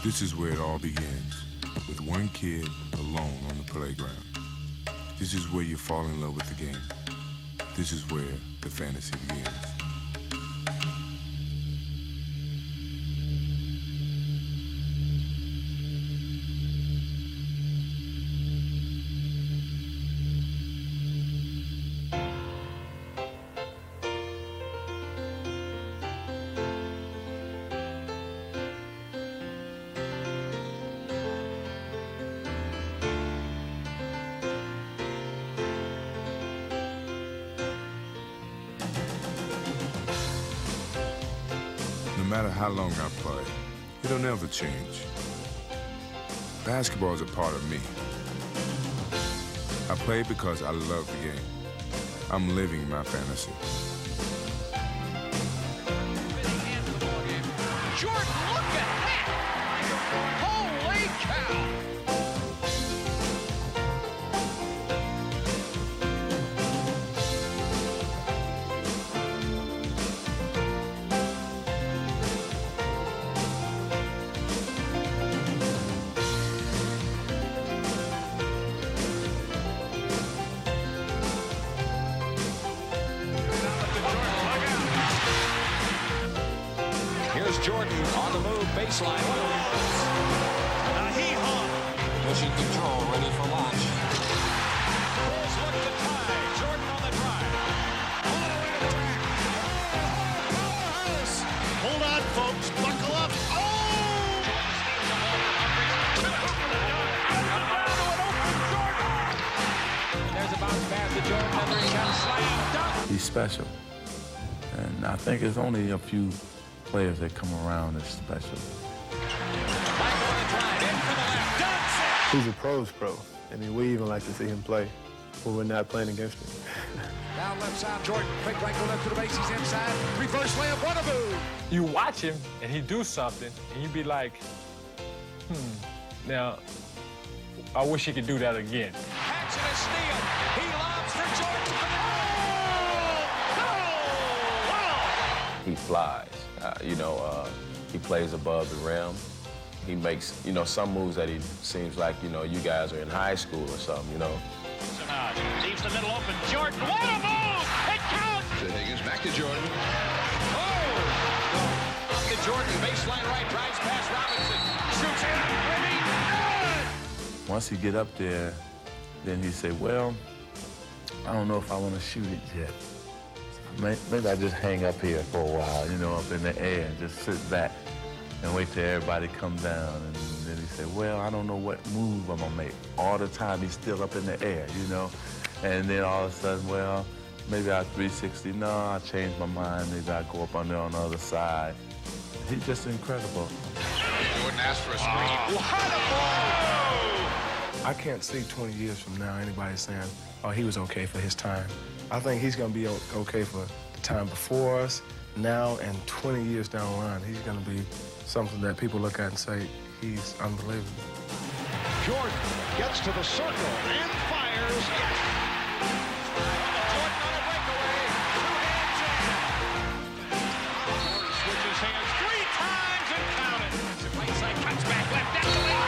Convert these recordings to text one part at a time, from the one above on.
This is where it all begins, with one kid alone on the playground. This is where you fall in love with the game. This is where the fantasy begins. No matter how long I play, it'll never change. Basketball is a part of me. I play because I love the game. I'm living my fantasy. Jordan, look at that! Holy cow! Jordan on the move, baseline. Pushing control, ready for launch. Bulls look to tie. Jordan on the drive. All the way to the rack. Powerhouse. Hold on, folks. Buckle up. There's a bounce pass to Jordan. Another shot, slam, dunk. He's special. And I think it's only a few players that come around that's special. He's a pro's pro. I mean, we even like to see him play when we're not playing against him. Down left side, Jordan. Quick right, go left to the base. He's inside. Reverse layup, Wannaboo. You watch him and he do something, and you be like, now, I wish he could do that again. Action a steal. He lobs for Jordan. He flies. He plays above the rim. He makes, some moves that he seems like, you guys are in high school or something, Leaves the middle open. Jordan, what a move! It counts! To Higgins, back to Jordan. Oh! To Jordan, baseline right, drives past Robinson. Shoots it, Once he get up there, then he say, well, I don't know if I want to shoot it yet. Maybe I just hang up here for a while, up in the air and just sit back and wait till everybody come down. And then he said, well, I don't know what move I'm gonna make. All the time he's still up in the air, And then all of a sudden, well, maybe I 360. No, I changed my mind. Maybe I go up on there on the other side. He's just incredible. Jordan asked for a screen. What a ball! I can't see 20 years from now anybody saying, oh, he was okay for his time. I think he's going to be okay for the time before us, now, and 20 years down the line. He's going to be something that people look at and say, he's unbelievable. Jordan gets to the circle and fires. Jordan on a breakaway. 2 hands in. Jordan switches hands 3 times and counted. Right side cuts back left. That's the way.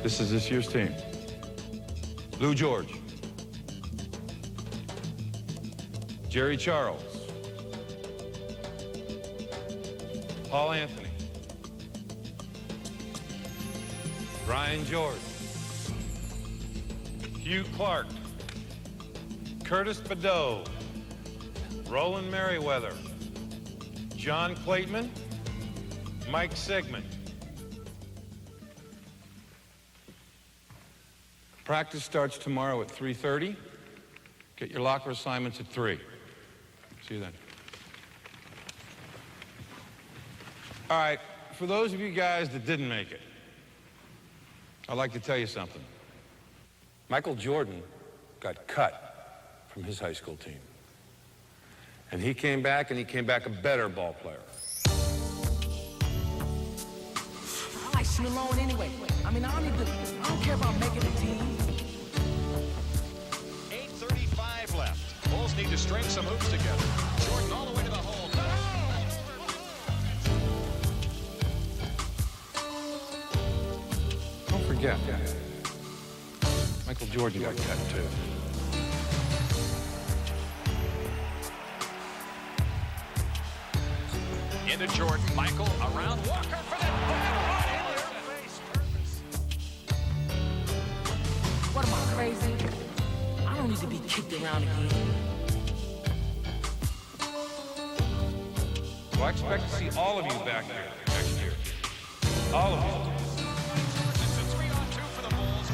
This is this year's team. Lou George. Jerry Charles. Paul Anthony. Brian George. Hugh Clark. Curtis Badeau. Roland Merriweather. John Clayton, Mike Sigmund. Practice starts tomorrow at 3:30. Get your locker assignments at 3. See you then. All right, for those of you guys that didn't make it, I'd like to tell you something. Michael Jordan got cut from his high school team. And he came back a better ball player. I like shooting alone anyway. I mean, I don't care about making a team. 8:35 left. Bulls need to string some hoops together. Jordan all the way to the hole. Don't forget, Michael Jordan got cut too. Into Jordan. Michael around Walker for the What am I, crazy? I don't need to be kicked around again. Well, I expect to see all of you back there next year. All of you. It's a 3-on-2 for the Bulls.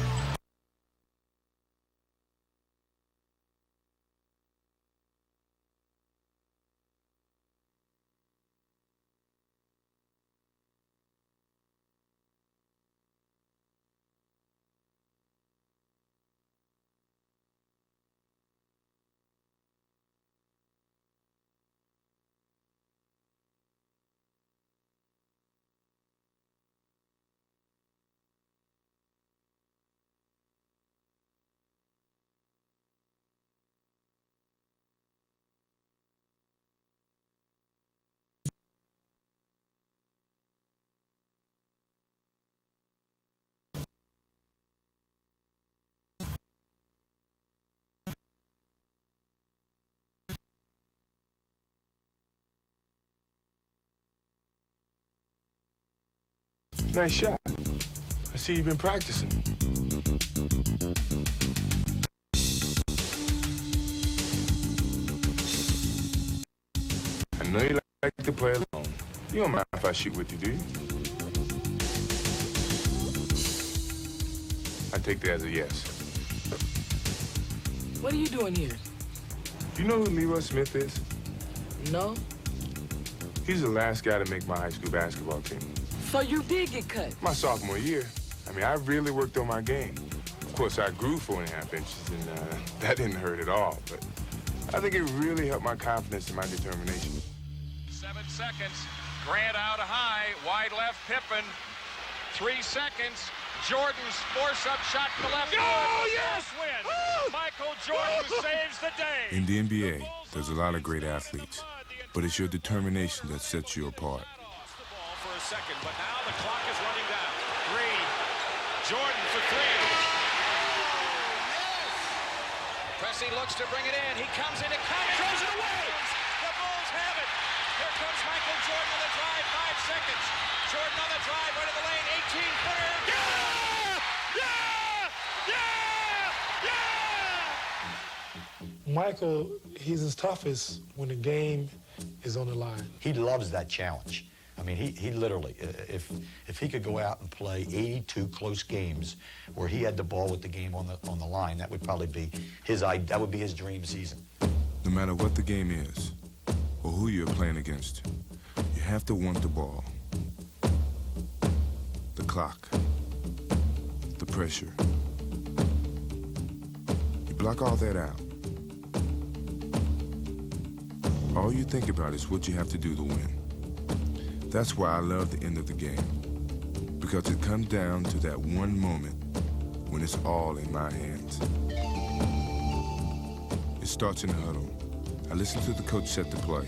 Nice shot. I see you've been practicing. I know you like to play alone. You don't mind if I shoot with you, do you? I take that as a yes. What are you doing here? You know who Leroy Smith is? No? He's the last guy to make my high school basketball team. So you did get cut? My sophomore year. I mean, I really worked on my game. Of course, I grew 4.5 inches, and that didn't hurt at all. But I think it really helped my confidence and my determination. 7 seconds. Grant out high. Wide left, Pippen. 3 seconds. Jordan's force-up shot to the left. Oh, yes! Win. Michael Jordan saves the day. In the NBA, there's a lot of great athletes, but it's your determination that sets you apart. For a second, but now the clock is running down. 3. Jordan for 3. Pressey looks to bring it in. He comes in, throws it away. The Bulls have it. Here comes Michael Jordan on the drive. 5 seconds. Jordan on the drive, right of the lane. 18-footer. Michael, he's his toughest when the game is on the line. He loves that challenge. I mean, he literally, if he could go out and play 82 close games where he had the ball with the game on the line, that would probably be his dream season. No matter what the game is, or who you're playing against, you have to want the ball. The clock. The pressure. You block all that out. All you think about is what you have to do to win. That's why I love the end of the game, because it comes down to that one moment when it's all in my hands. It starts in the huddle. I listen to the coach set the play,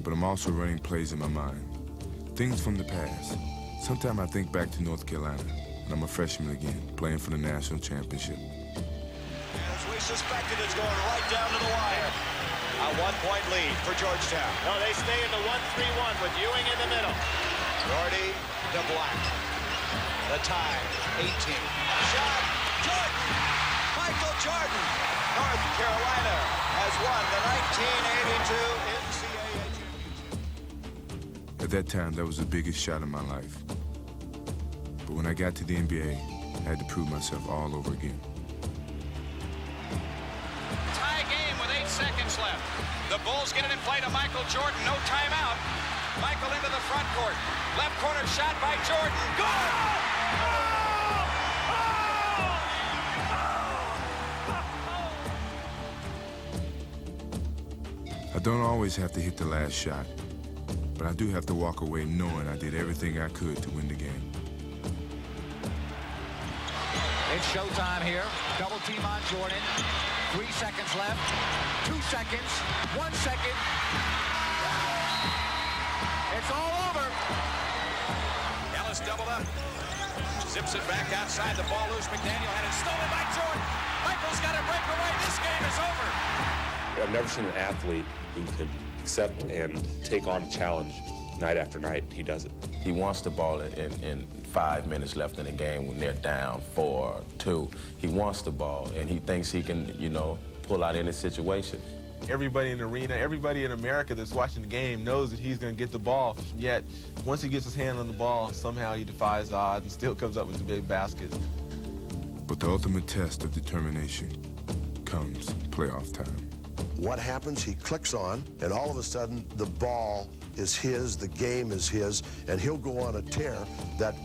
but I'm also running plays in my mind. Things from the past. Sometimes I think back to North Carolina, and I'm a freshman again, playing for the national championship. As we suspected, it's going right down to the wire. A 1-point lead for Georgetown. No, they stay in the 1-3-1 with Ewing in the middle. Doherty to Black. The tie, 18. Shot, Jordan! Michael Jordan! North Carolina has won the 1982 NCAA championship. At that time, that was the biggest shot of my life. But when I got to the NBA, I had to prove myself all over again. Tie game with 8 seconds left. The Bulls get it in play to Michael Jordan. No timeout. Michael into the front court. Left corner shot by Jordan. Good! I don't always have to hit the last shot, but I do have to walk away knowing I did everything I could to win the game. It's showtime here. Double team on Jordan. 3 seconds left. 2 seconds. 1 second. It's all over. Ellis doubled up. Zips it back outside. The ball loose. McDaniel had it stolen by Jordan. Michael's got to break away. This game is over. I've never seen an athlete who could accept and take on a challenge night after night. He does it. He wants the ball in 5 minutes left in the game when they're down 4-2. He wants the ball, and he thinks he can, you know, pull out any situation. Everybody in the arena, everybody in America that's watching the game knows that he's going to get the ball. Yet, once he gets his hand on the ball, somehow he defies the odds and still comes up with the big baskets. But the ultimate test of determination comes playoff time. What happens, he clicks on, and all of a sudden, the ball is his, the game is his, and he'll go on a tear that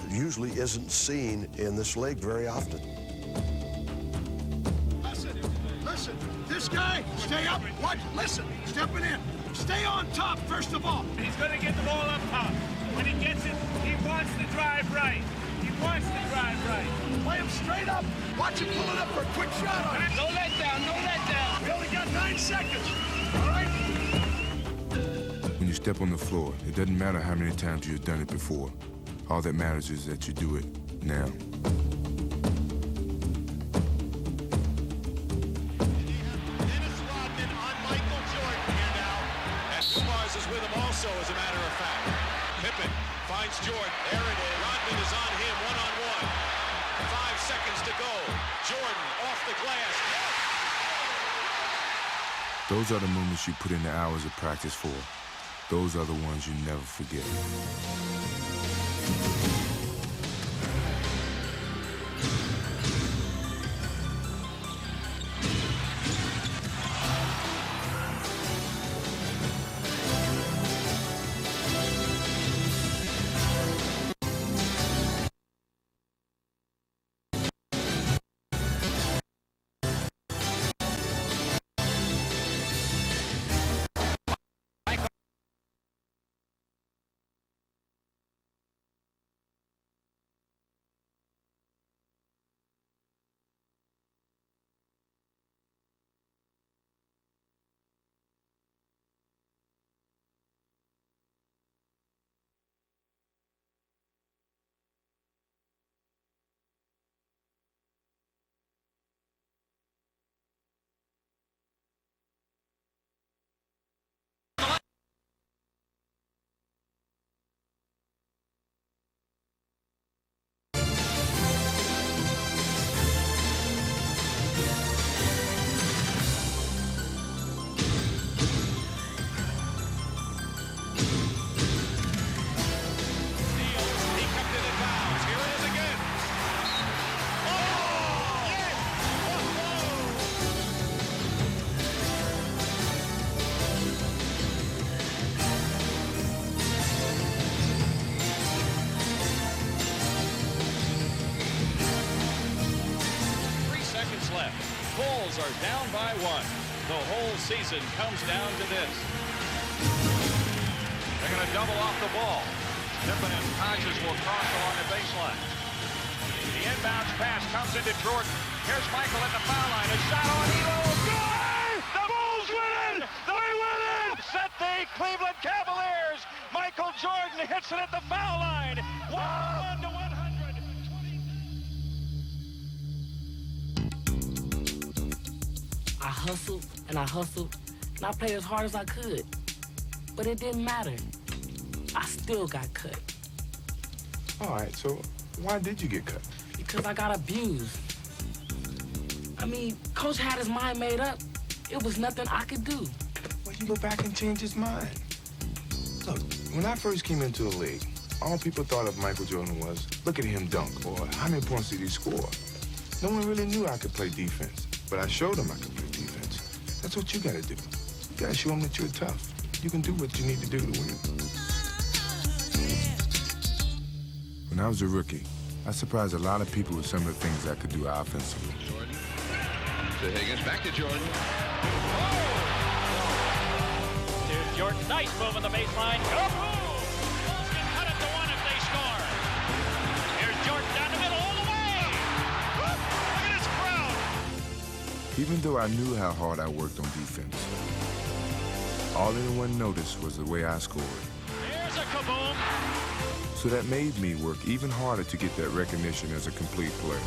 usually isn't seen in this league very often. Listen, this guy, stay up, watch, listen, stepping in. Stay on top, first of all. He's going to get the ball up top. When he gets it, he wants to drive right. He wants to drive right. Play him straight up. Watch him pull it up for a quick shot on it. No let down, no let down. We only got 9 seconds. All right? When you step on the floor, it doesn't matter how many times you've done it before. All that matters is that you do it now. Dennis Rodman on Michael Jordan here now. And Suarez is with him also, as a matter of fact. Pippen finds Jordan. There it is. Rodman is on him, one-on-one. 5 seconds to go. Jordan off the glass. Those are the moments you put in the hours of practice for. Those are the ones you never forget. Bulls are down by 1. The whole season comes down to this. They're going to double off the ball. Pippen and Hodges will cross along the baseline. The inbounds pass comes into Jordan. Here's Michael at the foul line. A shot on Elo. Good! The Bulls win it! They win it! Set the Cleveland Cavaliers. Michael Jordan hits it at the foul line. 101 to 100. I hustled and I hustled and I played as hard as I could. But it didn't matter. I still got cut. All right, so why did you get cut? Because I got abused. I mean, Coach had his mind made up. It was nothing I could do. Well, you go back and change his mind. Look, When I first came into the league, all people thought of Michael Jordan was, look at him dunk, or how many points did he score? No one really knew I could play defense, but I showed them I could play defense. That's what you gotta do. You gotta show them that you're tough. You can do what you need to do to win. When I was a rookie, I surprised a lot of people with some of the things I could do offensively. Jordan to Higgins, back to Jordan. Here's Jordan, nice move on the baseline. Go move! Bulls can cut it to one if they score. Here's Jordan down the middle all the way. Look at this crowd. Even though I knew how hard I worked on defense, all anyone noticed was the way I scored. There's a kaboom. So that made me work even harder to get that recognition as a complete player.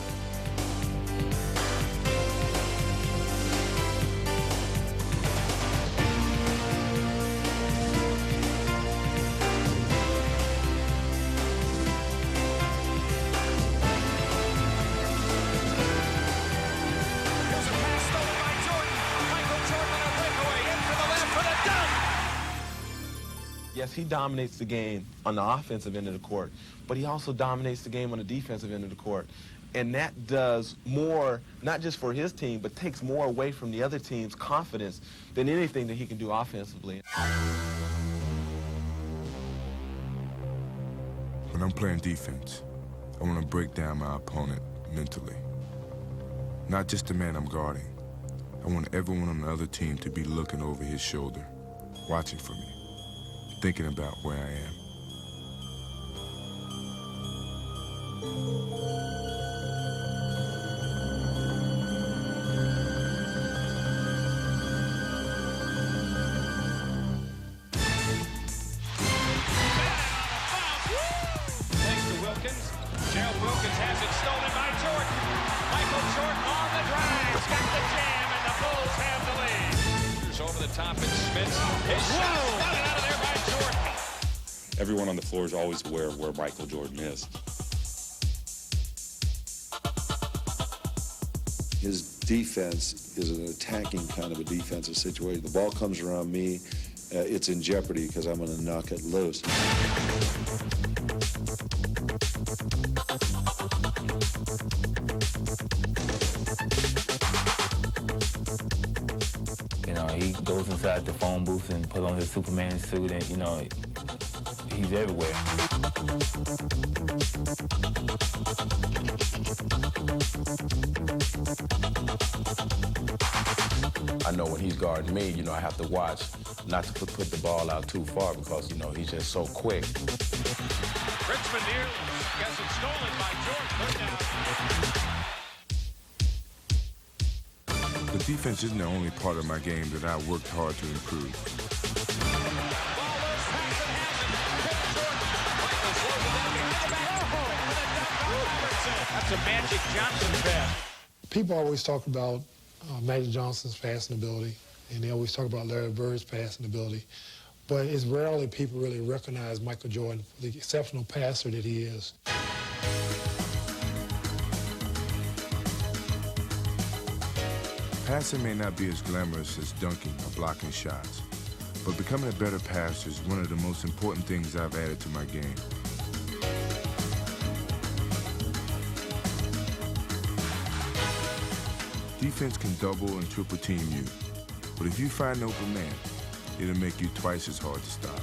Yes, he dominates the game on the offensive end of the court, but he also dominates the game on the defensive end of the court. And that does more, not just for his team, but takes more away from the other team's confidence than anything that he can do offensively. When I'm playing defense, I want to break down my opponent mentally. Not just the man I'm guarding. I want everyone on the other team to be looking over his shoulder, watching for me, thinking about where I am. Thanks to Wilkins. Gerald Wilkins has it stolen by Jordan. Michael Jordan on the drive. He's got the jam, and the Bulls have the lead. Here's over the top, and Smith. His shot is spotted out of there by Jordan. Everyone on the floor is always aware of where Michael Jordan is. His defense is an attacking kind of a defensive situation. The ball comes around me, it's in jeopardy because I'm going to knock it loose. You know, he goes inside the phone booth and put on his Superman suit and, you know, he's everywhere. I know when he's guarding me, you know, I have to watch not to put the ball out too far because, you know, he's just so quick. Richmond here gets it stolen by Jordan. Third down. The defense isn't the only part of my game that I worked hard to improve. That's a Magic Johnson pass. People always talk about Magic Johnson's passing ability, and they always talk about Larry Bird's passing ability, but it's rarely people really recognize Michael Jordan for the exceptional passer that he is. Passing may not be as glamorous as dunking or blocking shots, but becoming a better passer is one of the most important things I've added to my game. Defense can double and triple team you, but if you find an open man, it'll make you twice as hard to stop.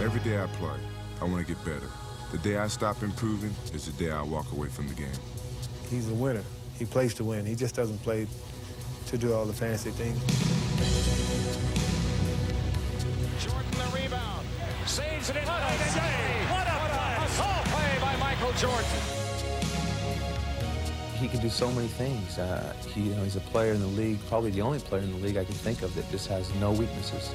Every day I play, I want to get better. The day I stop improving is the day I walk away from the game. He's a winner. He plays to win. He just doesn't play to do all the fancy things. Jordan the rebound. Saves it in. What a save. What a play. A tall play by Michael Jordan. he can do so many things. He's a player in the league, probably the only player in the league I can think of that just has no weaknesses.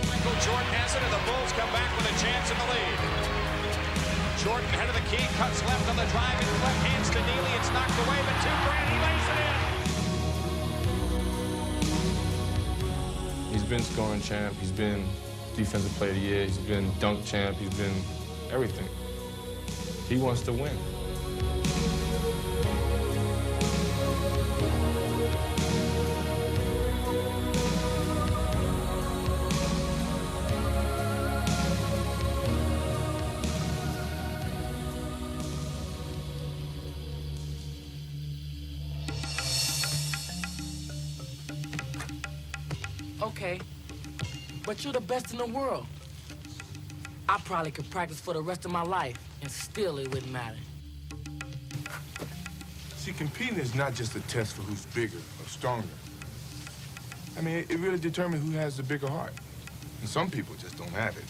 Michael Jordan has it, and the Bulls come back with a chance in the lead. Jordan, head of the key, cuts left on the drive, and left hands to Neely. It's knocked away, but to Grant, he lays it in. He's been scoring champ. He's been defensive player of the year. He's been dunk champ. He's been everything. He wants to win. Okay, but you're the best in the world. I probably could practice for the rest of my life, and still it wouldn't matter. See, competing is not just a test for who's bigger or stronger. I mean, it really determines who has the bigger heart. And some people just don't have it.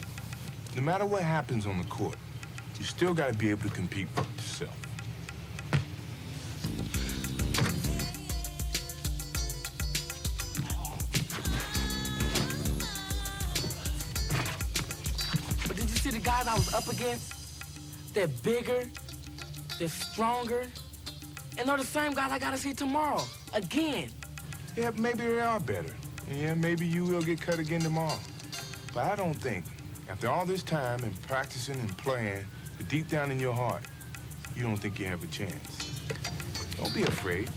No matter what happens on the court, you still got to be able to compete for yourself. The guys I was up against, they're bigger, they're stronger, and they're the same guys I gotta see tomorrow, again. Yeah, maybe they are better. Yeah, maybe you will get cut again tomorrow. But I don't think, after all this time and practicing and playing, that deep down in your heart, you don't think you have a chance. Don't be afraid.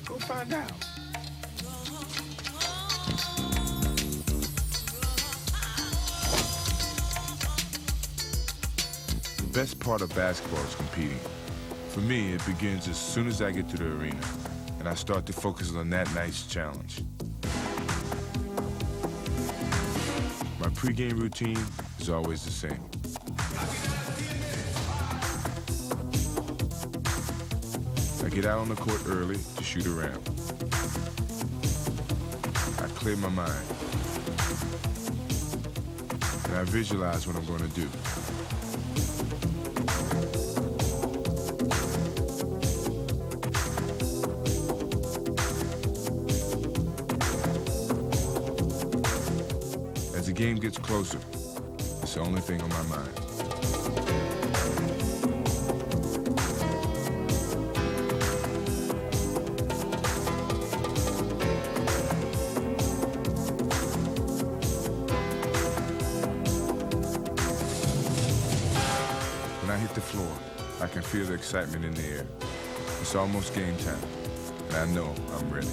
Go find out. The best part of basketball is competing. For me, it begins as soon as I get to the arena, and I start to focus on that night's challenge. My pregame routine is always the same. I get out on the court early to shoot around. I clear my mind, and I visualize what I'm going to do. As the game gets closer, it's the only thing on my mind. When I hit the floor, I can feel the excitement in the air. It's almost game time, and I know I'm ready.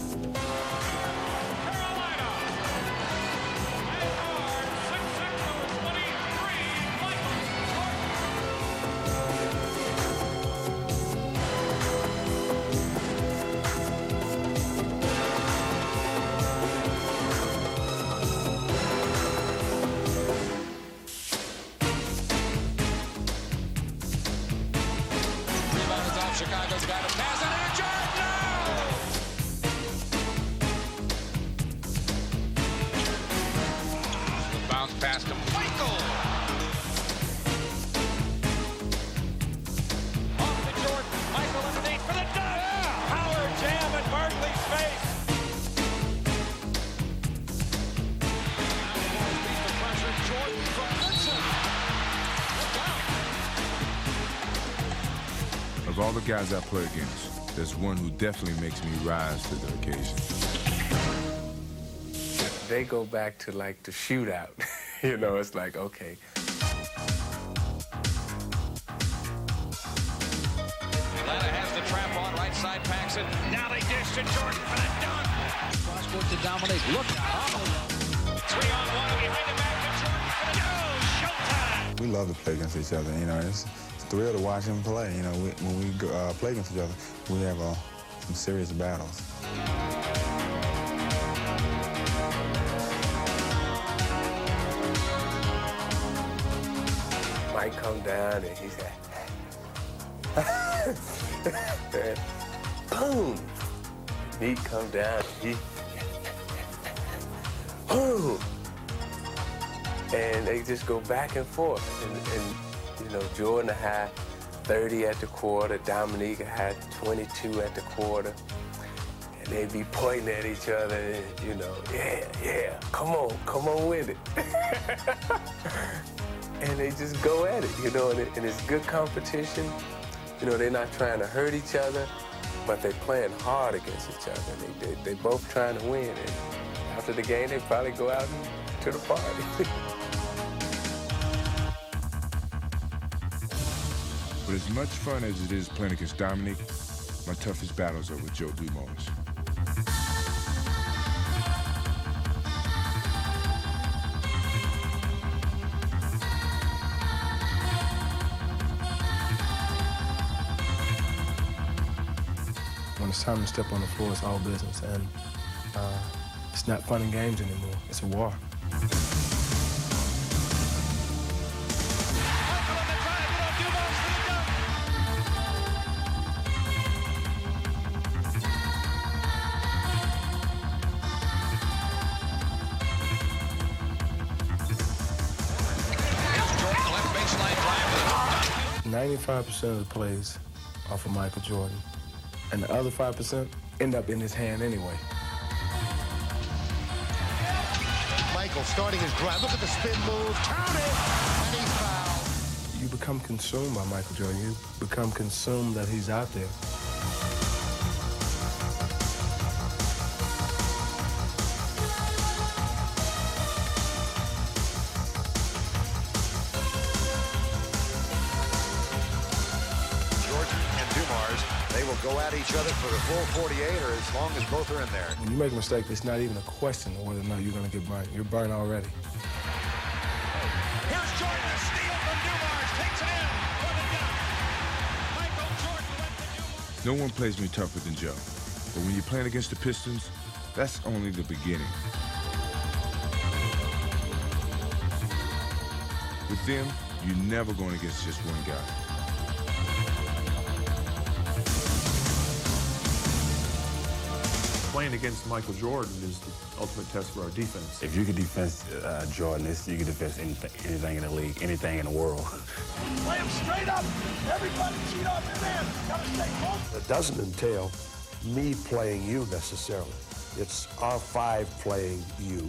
Chicago's got to pass it, and Jordan! The bounce pass to Michael! Off to Jordan. Michael underneath for the dunk! Yeah. Power jam at Barkley's face! Now the Bulls beat the pressure. Jordan from Vincent. Look out! Of all the guys I play against, there's one who definitely makes me rise to the occasion. They go back to like the shootout. You know, it's like, okay. Atlanta has the trap on, right side packs it. Now they dish to Jordan for the dunk. Cross court to dominate. Look out. 3-on-1 behind the back to Jordan for the dunk. Showtime. We love to play against each other. You know, it's a thrill to watch them play. You know, when we play against each other, we have some serious battles. Mike come down and he said, boom. He come down and he, boom. And they just go back and forth. And You know, Jordan had 30 at the quarter, Dominique had 22 at the quarter. And they'd be pointing at each other and, you know, yeah, come on with it. And they just go at it, you know, and it's good competition. You know, they're not trying to hurt each other, but they're playing hard against each other. They both trying to win. And after the game, they probably go out to the party. But as much fun as it is playing against Dominique, my toughest battles are with Joe Dumars. When it's time to step on the floor, it's all business, and it's not fun and games anymore. It's a war. Left baseline drive. 95% of the plays are for Michael Jordan, and the other 5% end up in his hand anyway. Michael starting his drive. Look at the spin move. Count it. And he's fouled. You become consumed by Michael Jordan. You become consumed that he's out there. Go at each other for the full 48 or as long as both are in there. When you make a mistake, it's not even a question of whether or not you're going to get burned. You're burned already. Here's Jordan, a steal from Dumars, takes it in for the dunk. Michael Jordan went to Dumars. No one plays me tougher than Joe. But when you're playing against the Pistons, that's only the beginning. With them, you're never going against just one guy. Playing against Michael Jordan is the ultimate test for our defense. If you could defense Jordan, you could defense anything in the league, anything in the world. Play him straight up. Everybody cheat off your man. Gotta stay close. It doesn't entail me playing you necessarily. It's our five playing you.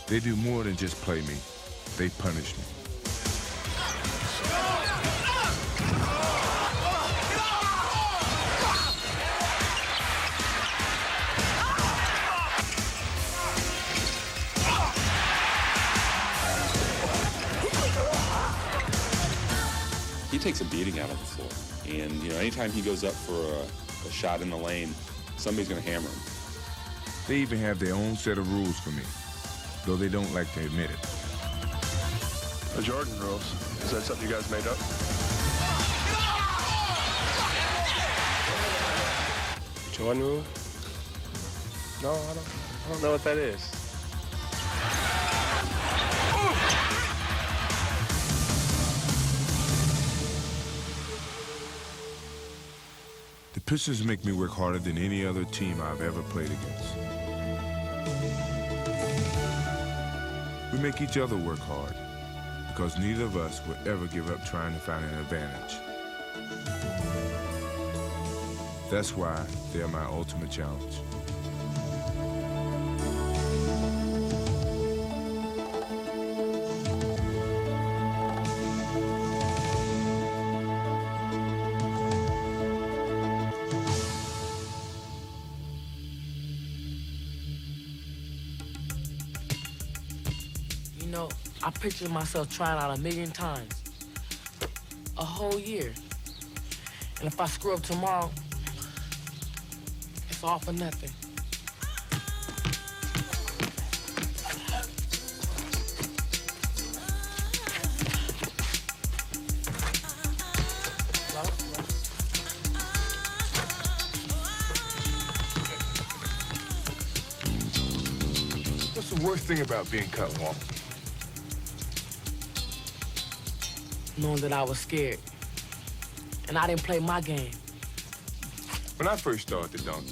They do more than just play me. They punish me. He takes a beating out of the floor. And, you know, anytime he goes up for a shot in the lane, somebody's going to hammer him. They even have their own set of rules for me, though they don't like to admit it. The Jordan rules. Is that something you guys made up? Jordan rule? No, I don't know what that is. The Pistons make me work harder than any other team I've ever played against. We make each other work hard because neither of us will ever give up trying to find an advantage. That's why they're my ultimate challenge. You know, I pictured myself trying out 1,000,000 times. A whole year. And if I screw up tomorrow, it's all for nothing. What's the worst thing about being cut, Walt? Knowing that I was scared. And I didn't play my game. When I first started to dunk,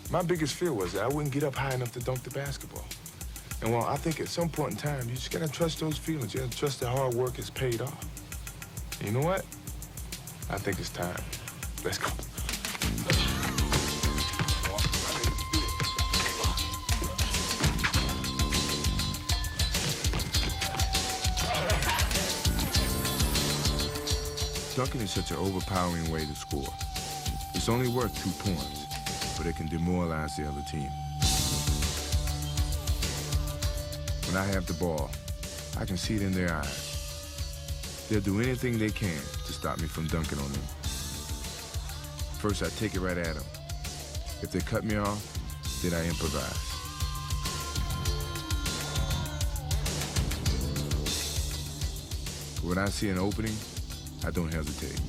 my biggest fear was that I wouldn't get up high enough to dunk the basketball. And well, I think at some point in time, you just gotta trust those feelings. You gotta trust that hard work has paid off. You know what? I think it's time. Let's go. Dunking is such an overpowering way to score. It's only worth 2 points, but it can demoralize the other team. When I have the ball, I can see it in their eyes. They'll do anything they can to stop me from dunking on them. First, I take it right at them. If they cut me off, then I improvise. When I see an opening, I don't hesitate.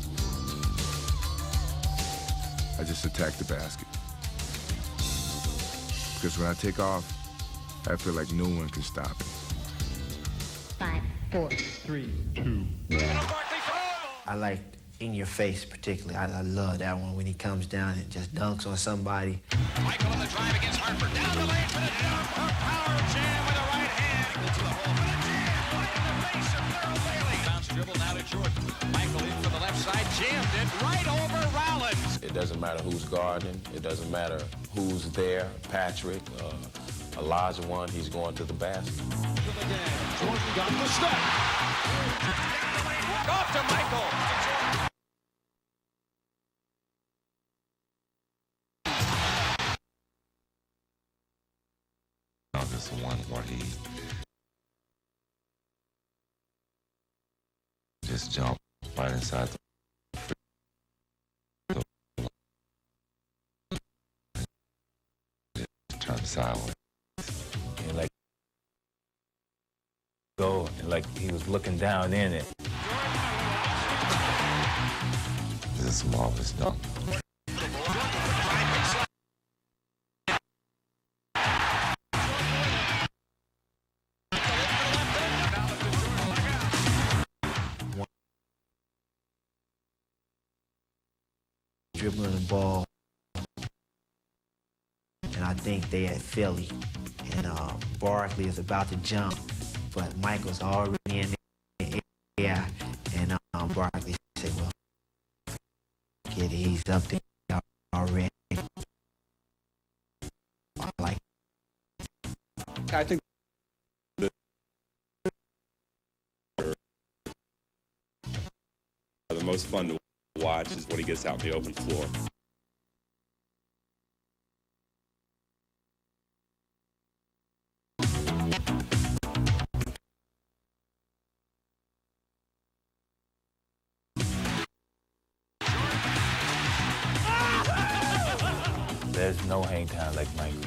I just attack the basket. Because when I take off, I feel like no one can stop it. 5, 4, 3, 2. I like In Your Face particularly. I love that one when he comes down and just dunks on somebody. Michael on the drive against Harper. Down the lane for the jump. A power jam with a right hand. To the hole for the jam. Right in the face of Merrill Bailey. Bounce dribble now to Jordan. Michael in from the left side. Jammed it right over Rollins. It doesn't matter who's guarding. It doesn't matter who's there. Patrick, Elijah one, he's going to the basket. Jordan got the step. Off to Michael. This is one where he just jumped right inside the turned sideways. And like go, and like he was looking down in it. This is a marvelous dunk. Dribbling the ball, and I think they at Philly, and Barkley is about to jump, but Michael's already in the air, and Barkley said, well, kid, he's up there already. I like it. I think the most fun to watch is when he gets out in the open floor. There's no hang time like Michael's.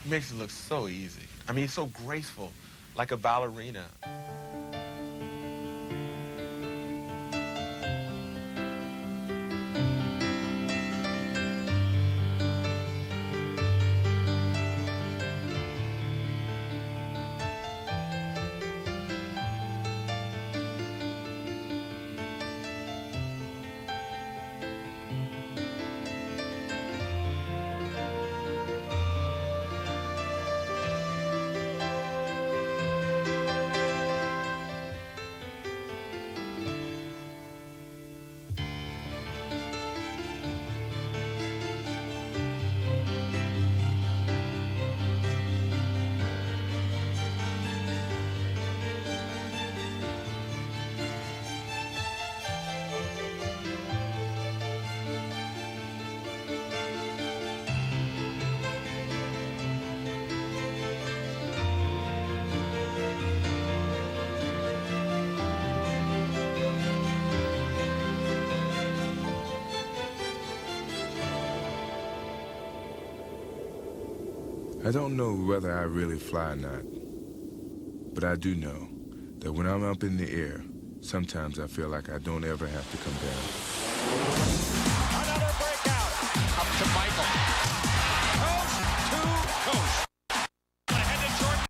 He makes it look so easy. I mean, he's so graceful, like a ballerina. I don't know whether I really fly or not, but I do know that when I'm up in the air, sometimes I feel like I don't ever have to come down. Another breakout. Up to Michael. Coast to coast. Ahead to Jordan.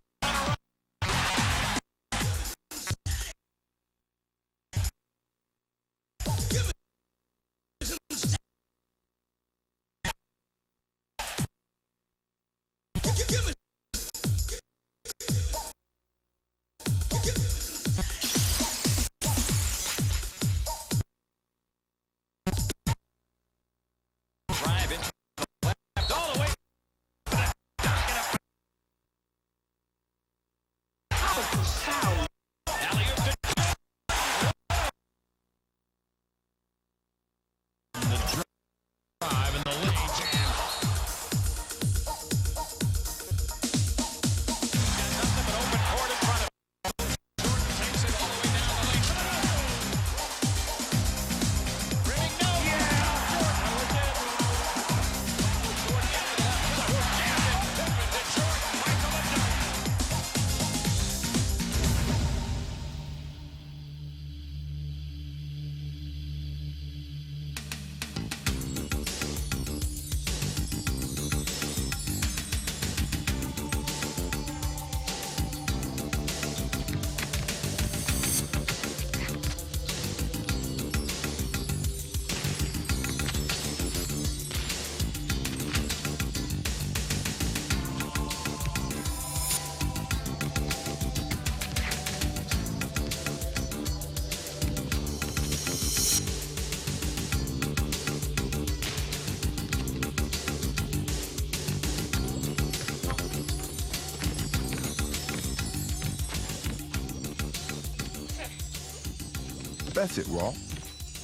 That's it, Raw.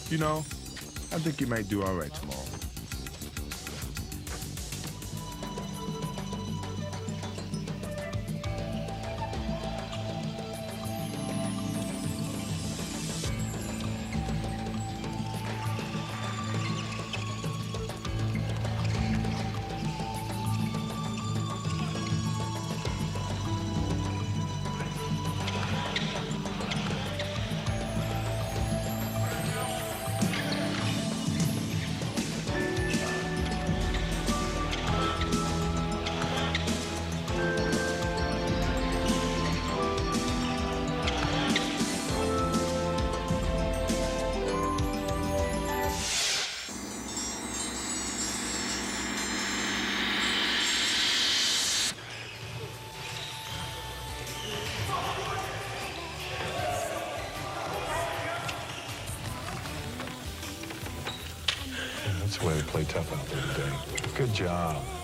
You know, I think you might do all right tomorrow. That's the way to play tough out there today. Good job.